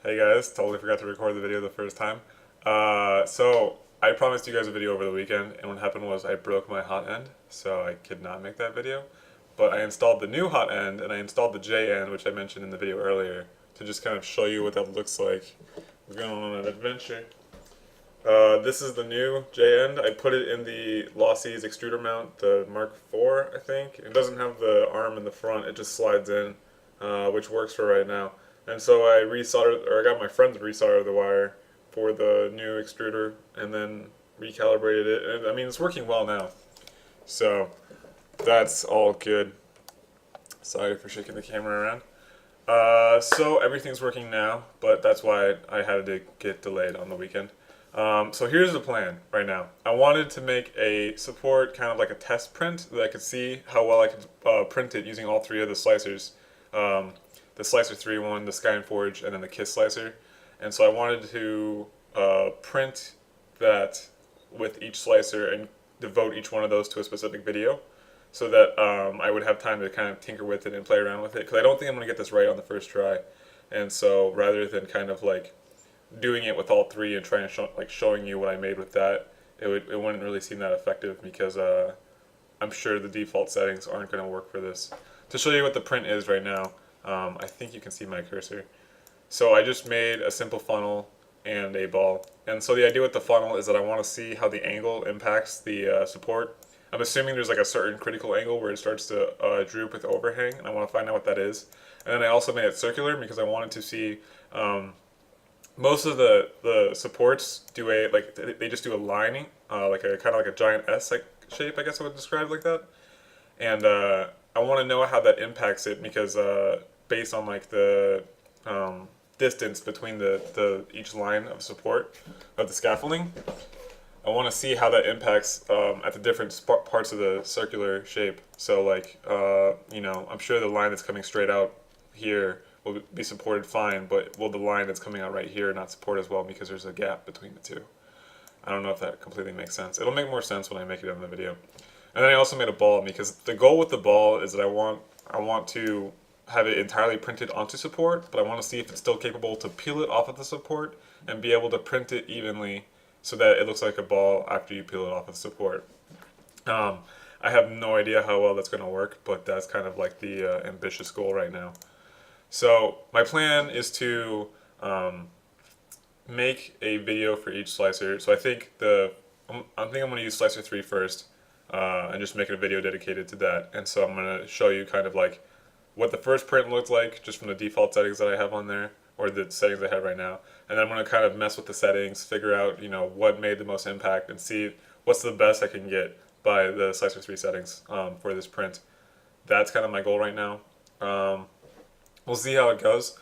Hey guys, totally forgot to record the video the first time. So I promised you guys a video over the weekend, and what happened was I broke my hot end, so I could not make that video. But I installed the new hot end, and I installed the J end, which I mentioned in the video earlier, to just kind of show you what that looks like. We're going on an adventure. This is the new J end. I put it in the Lossies extruder mount, the Mark IV, I think. It doesn't have the arm in the front, it just slides in, which works for right now. And so I resoldered, or I got my friend to resolder the wire for the new extruder and then recalibrated it. And I mean, it's working well now. So that's all good. Sorry for shaking the camera around. So everything's working now, but that's why I had to get delayed on the weekend. So here's the plan right now. I wanted to make a support, kind of like a test print, that I could see how well I could print it using all three of the slicers. The Slicer 3 one, the Skyforge, and then the Kiss slicer. And so I wanted to print that with each slicer and devote each one of those to a specific video so that I would have time to kind of tinker with it and play around with it, because I don't think I'm going to get this right on the first try. And so rather than kind of like doing it with all three and trying to showing you what I made with that, it wouldn't really seem that effective, because I'm sure the default settings aren't going to work for this. To show you what the print is right now, I think you can see my cursor. So I just made a simple funnel and a ball. And so the idea with the funnel is that I want to see how the angle impacts the support. I'm assuming there's like a certain critical angle where it starts to droop with overhang, and I want to find out what that is. And then I also made it circular because I wanted to see most of the supports do they just do a lining, like a kind of like a giant S shape, I guess I would describe it like that. And I want to know how that impacts it, because based on like the distance between each line of support of the scaffolding, I want to see how that impacts at the different parts of the circular shape. So like I'm sure the line that's coming straight out here will be supported fine, but will the line that's coming out right here not support as well because there's a gap between the two? I don't know if that completely makes sense. It'll make more sense when I make it in the video. And then I also made a ball, because the goal with the ball is that I want to have it entirely printed onto support, but I want to see if it's still capable to peel it off of the support and be able to print it evenly so that it looks like a ball after you peel it off of support. I have no idea how well that's going to work, but that's kind of like the ambitious goal right now. So my plan is to make a video for each slicer. So I think I'm going to use Slicer 3 first. And just make a video dedicated to that. And so I'm going to show you kind of like what the first print looked like just from the default settings that I have on there, or the settings I have right now. And then I'm going to kind of mess with the settings, figure out what made the most impact, and see what's the best I can get by the Slicer 3 settings for this print. That's kind of my goal right now. We'll see how it goes.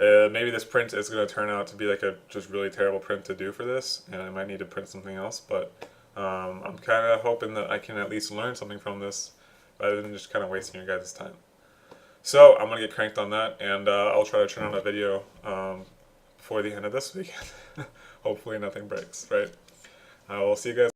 Maybe this print is going to turn out to be like a just really terrible print to do for this, and I might need to print something else, but I'm kind of hoping that I can at least learn something from this rather than just kind of wasting your guys' time. So I'm going to get cranked on that, and I'll try to turn on a video before the end of this weekend. Hopefully nothing breaks, right? We'll see you guys